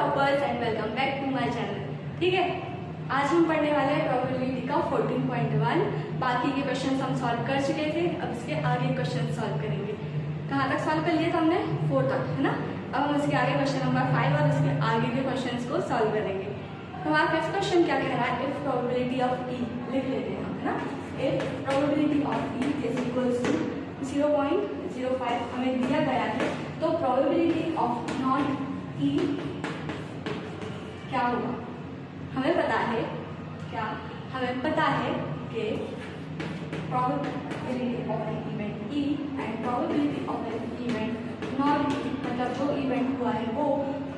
Toppers and welcome back to my channel. ठीक है, आज हम पढ़ने वाले हैं प्रोबेबिलिटी का 14.1। बाकी के क्वेश्चंस हम सॉल्व कर चुके थे, अब इसके आगे क्वेश्चन सॉल्व करेंगे। कहाँ तक सॉल्व कर लिए थे हमने? 4 तक, है ना। अब हम इसके आगे क्वेश्चन नंबर 5 और इसके आगे के क्वेश्चंस को सॉल्व करेंगे। तो हमारा फिफ्थ क्वेश्चन क्या कह रहा है? इफ प्रोबेबिलिटी ऑफ ई लिख लेते हैं हम, है ना। If probability of E is equals to 0.05 हमें दिया गया है, तो प्रोबेबिलिटी ऑफ नॉट ई क्या होगा? हमें पता है क्या? हमें पता है कि probability of an event E and probability of an event not E, मतलब जो इवेंट हुआ है वो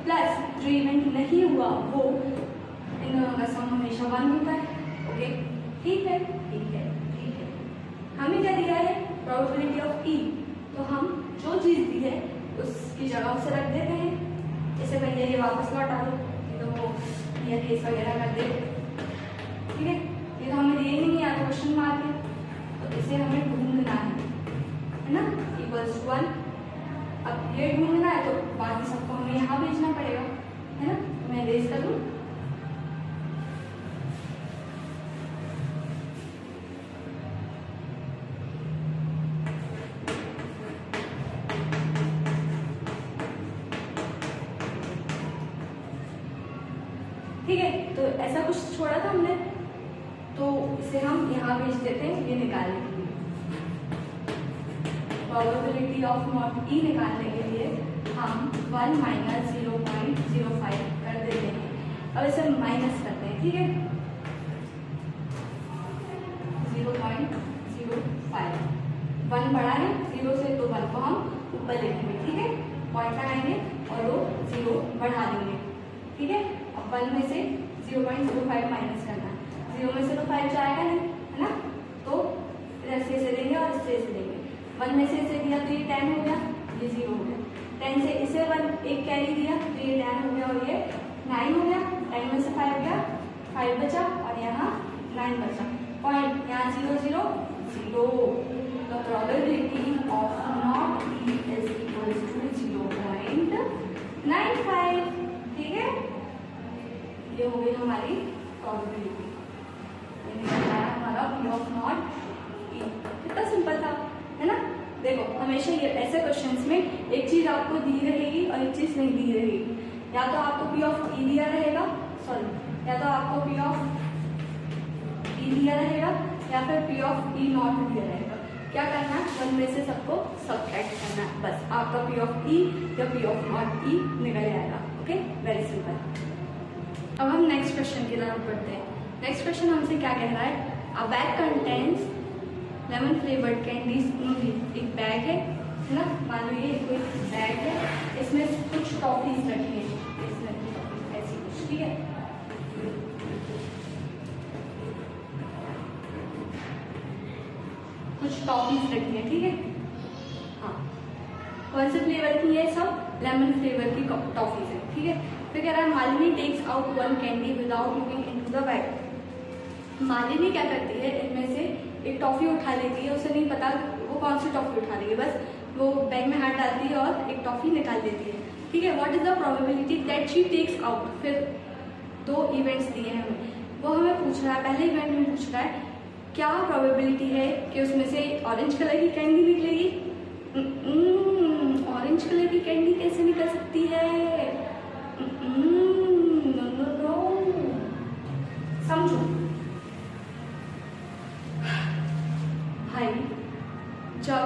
प्लस जो इवेंट नहीं हुआ वो, इन दोनों का सम हमेशा 1 होता है। ओके, ठीक है, ठीक है, ठीक है। हमें क्या दिया है? प्रोबेबिलिटी ऑफ ई। तो हम जो चीज़ दी है उसकी जगह उसे रख देते हैं। इससे पहले ये वापस लौटा दो, तो वो ये केस वगैरह कर दे। ठीक है, ये तो हमें दिए नहीं आता क्वेश्चन मार्क है, तो इसे हमें ढूंढना है ना, इक्वल्स 1। अब ये ढूंढना है तो बाकी सबको हमें यहाँ भेजना पड़ेगा, है ना। मैं रेज कर दूँ, ठीक है। तो ऐसा कुछ छोड़ा था हमने, तो इसे हम यहाँ भेज देते हैं ये निकालने के लिए। प्रोबेबिलिटी ऑफ नॉट ई निकालने के लिए हम 1 माइनस 0.05 कर देते हैं। अब इसे माइनस करते हैं, ठीक है। 0.05 1 बढ़ा है 0 से, तो 1 को हम ऊपर लिखेंगे, ठीक है। पॉइंट लगाएंगे और वो 0 बढ़ा देंगे, ठीक है। अब 1 में से 0.05 माइनस करना है। 0 में से तो 5 जाएगा नहीं, है ना, तो इधर से इसे देंगे और इससे इसे देंगे। 1 में से इसे दिया तो ये 10 हो गया, ये 0 हो गया। 10 से इसे 1 एक कैरी दिया तो ये 10 हो गया और ये 9 हो गया। 10 में से 5 गया, 5 बचा और यहाँ 9 बचा। पॉइंट यहाँ 0 0 0। तो probability of not E is equals to 0.95, ठीक है। ये हो गई हमारी प्रोबेबिलिटी, हमारा पी ऑफ नॉट ई। कितना सिंपल था, है ना। देखो, हमेशा ये ऐसे क्वेश्चंस में एक चीज आपको दी रहेगी और एक चीज नहीं दी रहेगी। या तो आपको पी ऑफ ई दिया रहेगा, सॉरी, या तो आपको पी ऑफ ई दिया रहेगा या फिर पी ऑफ ई नॉट दिया रहेगा। क्या करना है? 1 में से सबको सब्ट्रैक्ट करना है, बस आपका पी ऑफ ई या पी ऑफ नॉट ई निकल जाएगा। Okay, very simple. अब हम नेक्स्ट क्वेश्चन की तरफ बढ़ते हैं। नेक्स्ट क्वेश्चन हमसे क्या कह रहा है? अ bag contains lemon flavoured candies only. एक बैग है ना, मान लो ये कोई बैग है, इसमें कुछ टॉफीज रखी है, इसमें ऐसी कुछ, ठीक है। कुछ टॉफीज रखी है, ठीक है। हाँ, कौन से फ्लेवर की है? सब लेमन फ्लेवर की टॉफीज है, ठीक है। फिर कह रहा है Malini takes out 1 candy without looking into the bag. Malini क्या करती है? इनमें से एक टॉफी उठा लेती है, उसे नहीं पता वो कौन सी टॉफी उठा रही है, बस वो बैग में हाथ डालती है और एक टॉफी निकाल लेती है, ठीक है। What is the probability that she takes out? फिर 2 इवेंट्स दिए हैं हमें, वो हमें पूछ रहा है, पहले इवेंट में पूछ रहा है क्या प्रोबेबिलिटी है कि उसमें से ऑरेंज कलर की कैंडी निकलेगी। ऑरेंज कलर की कैंडी कैसे निकल सकती है? नो नो नो, समझो भाई, जब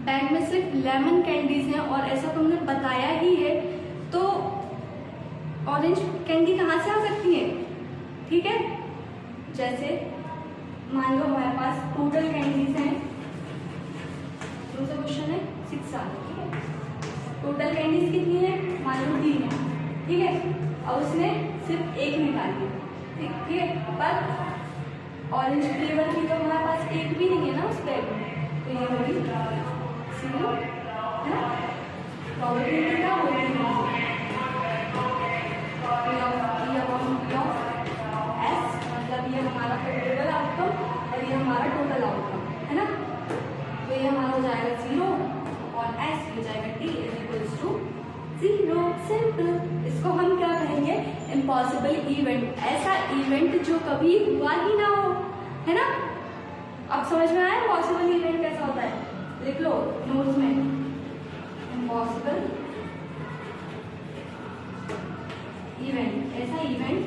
बैग में सिर्फ लेमन कैंडीज हैं और ऐसा तुमने बताया ही है, तो ऑरेंज कैंडी कहाँ से आ सकती है? ठीक है, जैसे मान लो हमारे पास टोटल कैंडीज हैं, दूसरा क्वेश्चन है 6 साल, ठीक है। टोटल कैंडीज कितनी है? मान लो 3 है, ठीक है। अब उसने सिर्फ एक निकाली, ठीक है, पर ऑरेंज फ्लेवर की तो हमारे पास एक भी नहीं है ना उस बैग में, तो ये होगी 0, है ना। प्रोबेबिलिटी क्या होगी? मतलब ये हमारा प्रोबेबल आउटकम और ये हमारा टोटल आउटकम, है ना। तो ये हमारा हो जाएगा 0 और S हो जाएगा T is equals to 0। Simple. इसको हम क्या कहेंगे, इम्पॉसिबल इवेंट, ऐसा इवेंट जो कभी हुआ ही ना हो, है ना। अब समझ में आया इम्पॉसिबल इवेंट कैसा होता है, लिख लो नोट्स में, इम्पॉसिबल इवेंट, ऐसा इवेंट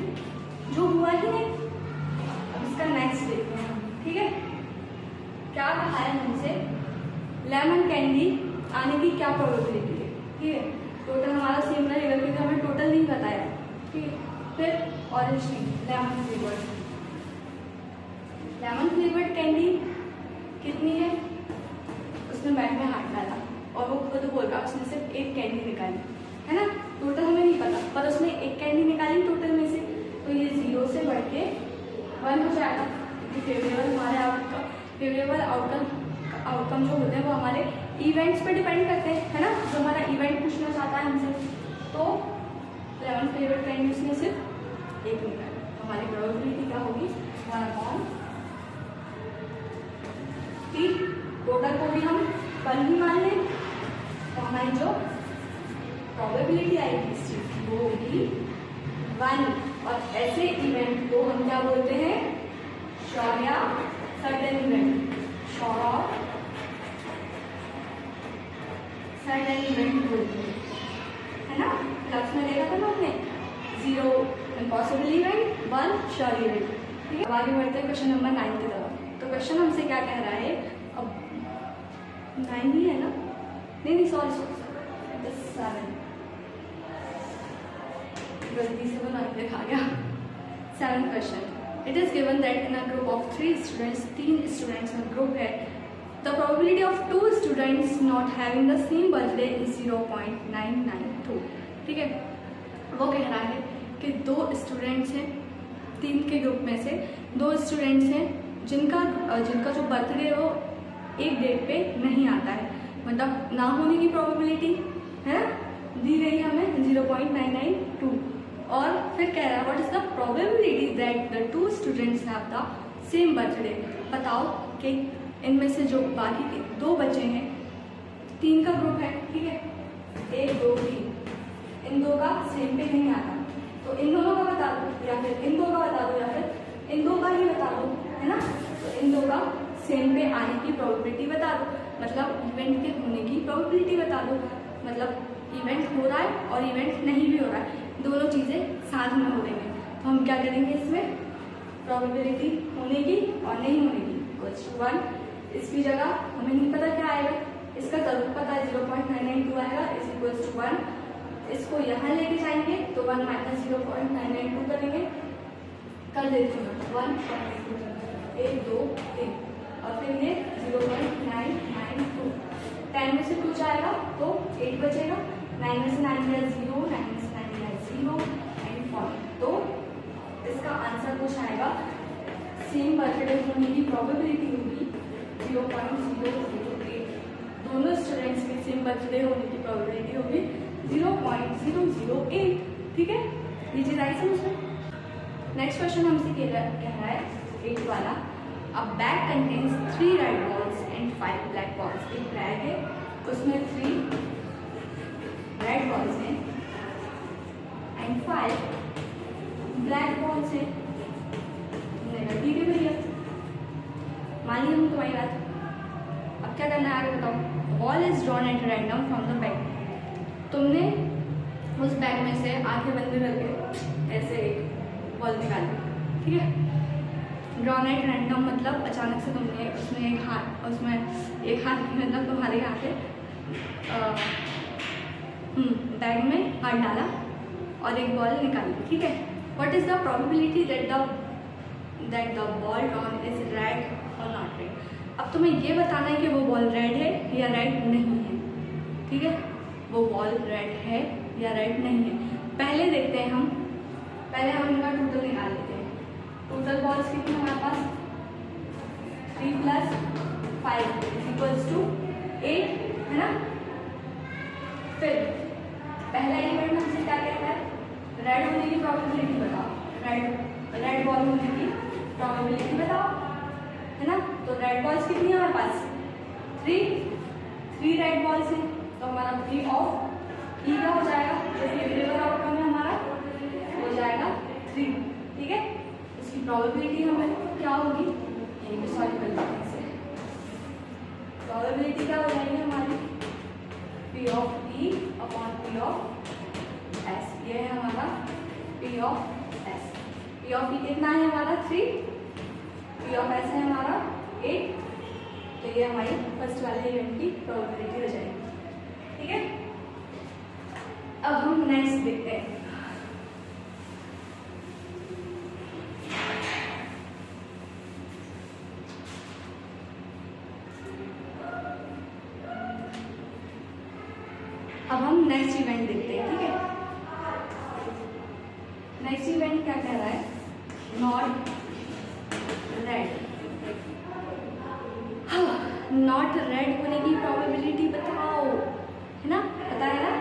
जो हुआ ही नहीं। अब इसका नेक्स्ट देखते हैं हम, ठीक है। क्या कहा है हमसे, लेमन कैंडी आने की क्या प्रोबेबिलिटी है, ठीक है। टोटल हमारा सेम रहेगा क्योंकि हमें टोटल नहीं बताया, ठीक है। फिर ऑरेंज नहीं, lemon flavoured, lemon flavoured candy कितनी है, उसने बैग में हाथ डाला और वो खुद बोल रहा उसने सिर्फ एक कैंडी निकाली, है ना। टोटल हमें नहीं पता, पर उसने एक कैंडी निकाली टोटल में से, तो ये 0 से बढ़ के 1 हो जाएगा। क्योंकि फेवरेबल हमारे फेवरेबल आउटकम जो होते हैं वो हमारे इवेंट्स पे डिपेंड करते हैं, है ना। जो हमारा इवेंट पूछना चाहता है हमसे, तो 11 फ्लेवर कैंडी उसने सिर्फ एक निकाली, तो हमारी प्रोबेबिलिटी क्या होगी, 1/3। टोटल को भी हम 1 ही मान लें, तो हमारी जो प्रोबेबिलिटी आएगी इस चीज की वो होगी 1। और ऐसे इवेंट को हम क्या बोलते हैं, श्योर या सर्टेन इवेंट, श्योर और सर्टेन इवेंट बोलते हैं, है ना। क्लास में देखा था ना हमने, 0 इम्पॉसिबल इवेंट, 1 श्योर इवेंट, ठीक है। अब आगे बढ़ते हैं क्वेश्चन नंबर 9 की तरफ। तो क्वेश्चन हमसे क्या कह रहा है, अब 9 ही है ना, नहीं सॉरी 7, गलती से बना के खा गया। 7th question, it is given that in a group of 3 students, 3 students का ग्रुप है, the probability of 2 students not having the same birthday is 0.992, ठीक है। वो कह रहा है कि 2 स्टूडेंट्स हैं, 3 के ग्रुप में से 2 स्टूडेंट्स हैं जिनका जो बर्थडे है वो एक डेट पे नहीं आता है, मतलब ना होने की प्रोबेबिलिटी है दी गई हमें 0.992। और फिर कह रहा है what is the probability that the 2 students have the same birthday. बताओ कि इनमें से जो बाकी के 2 बच्चे हैं, 3 का ग्रुप है, ठीक है, 1 2 3, इन 2 का सेम पे नहीं आता, तो इन दोनों का बता दो या फिर इन 2 का बता दो या फिर इन 2 का ही बता दो, है ना। तो इन 2 का सेम पे आने की प्रोबेबिलिटी बता दो, मतलब इवेंट के होने की प्रोबेबिलिटी बता दो, मतलब इवेंट हो रहा है और इवेंट नहीं भी हो रहा है, दोनों चीज़ें साथ में हो रही हैं। तो हम क्या करेंगे, इसमें प्रोबेबिलिटी होने की और नहीं होने की इक्वल्स 1। इसकी जगह हमें नहीं पता क्या आएगा, इसका जरूर पता है 0.992 आएगा इज इक्वल्स टू 1। इसको यहाँ लेके जाएंगे तो 1 माइनस 0.992 करेंगे, कर देती हूँ 1.2, 1 2 3 और फिर ये 0.992, 10 में से 2 जाएगा तो 8 बचेगा, 9 में से 9 गया 0, 9 में से 9 गया 0 एंड 4। तो इसका आंसर कुछ आएगा, सेम बर्थडे होने की प्रोबेबिलिटी होगी 0.008, दोनों स्टूडेंट्स के सेम बर्थडे होने की प्रोबेबिलिटी होगी 0.008, ठीक है। ये चीज आई समझ में। नेक्स्ट क्वेश्चन हमसे कह रहा है 8 वाला, अ bag contains 3 red balls and 5 black balls. एक बैग है उसमें 3 रेड बॉल्स हैं एंड 5 ब्लैक बॉल्स हैं। ठीक है भैया, मान ली हम तुम्हारी बात। अब क्या करना है आगे बताओ। Ball is drawn at random from the bag. तुमने उस बैग में से आंखें बंद करके ऐसे एक बॉल निकाली, ठीक है। ड्रॉन एट रैंडम मतलब अचानक से तुमने उसमें एक हाथ मतलब तुम्हारे यहाँ पे बैग में हाथ डाला और एक बॉल निकाली, ठीक है। What is the probability that the ball drawn is red और नॉट रेड। अब तुम्हें ये बताना है कि वो बॉल रेड है या रेड नहीं है, ठीक है। वो बॉल रेड है या रेड नहीं है। पहले देखते हैं पहले हम इनका टोटल निकाल लेते हैं। टोटल बॉल्स कितने हमारे पास 3 + 5 = 8, है ना। फिर पहला इवेंट हमसे क्या कहता है, रेड होने की प्रोबेबिलिटी बताओ, रेड बॉल होने की प्रोबेबिलिटी बताओ, है ना। तो रेड बॉल्स कितनी है हमारे पास 3 रेड बॉल्स हैं, तो हमारा 3 ऑफ ई का हो जाएगा, जैसे प्रोबेबिलिटी हमें क्या होगी, यहीं पे सॉल्व कर लेते हैं इसे। प्रोबेबिलिटी क्या हो जाएगी हमारी, P of E upon P of S. ये है हमारा P of S. P of E कितना है हमारा 3, पी ऑफ एस है हमारा 8। तो ये हमारी फर्स्ट वाले इवेंट की प्रोबेबिलिटी हो जाएगी। ठीक है, अब हम नेक्स्ट देखते हैं। अब हम नेक्स्ट इवेंट देखते हैं। ठीक है, नेक्स्ट इवेंट क्या कह रहा है, नॉट रेड। नॉट रेड होने की प्रोबेबिलिटी बताओ, है ना, पता है ना,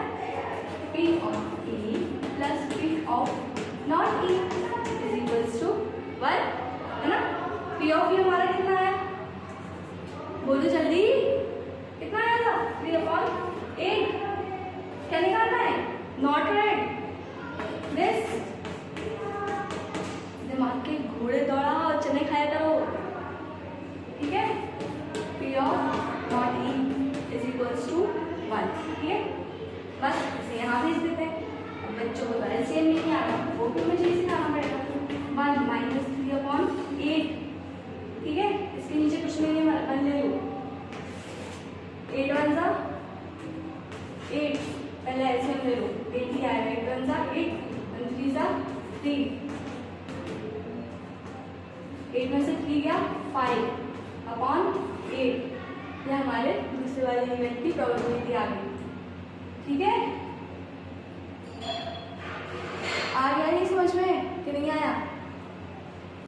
P of A plus P of not E is equals to 1, है ना। पी ऑफ ई हमारा कितना है, बोलो जल्दी, कितना आया था, 3/8। क्या निकालना है, नॉट रेड। दिस दिमाग के घोड़े दौड़ाओ, चने खाया करो। ठीक है, P of not E is equals to 1। ठीक है, बस इसे यहाँ भेज देते हैं। अब बच्चों को एलसीएम नहीं आ रहा, वो भी मुझे सिखाना पड़ेगा। 1 - 3/8। ठीक है, इसके नीचे कुछ नहीं है, 1 ले लो। 8 1 सा 8, पहले एलसीएम ले लो, 8 ही आएगा। 8 1 सा 8, 1 3 सा 3, 8 में से 3 गया 5/8। ये हमारे दूसरे वाले इवेंट की प्रोबेबिलिटी आ गई। ठीक है,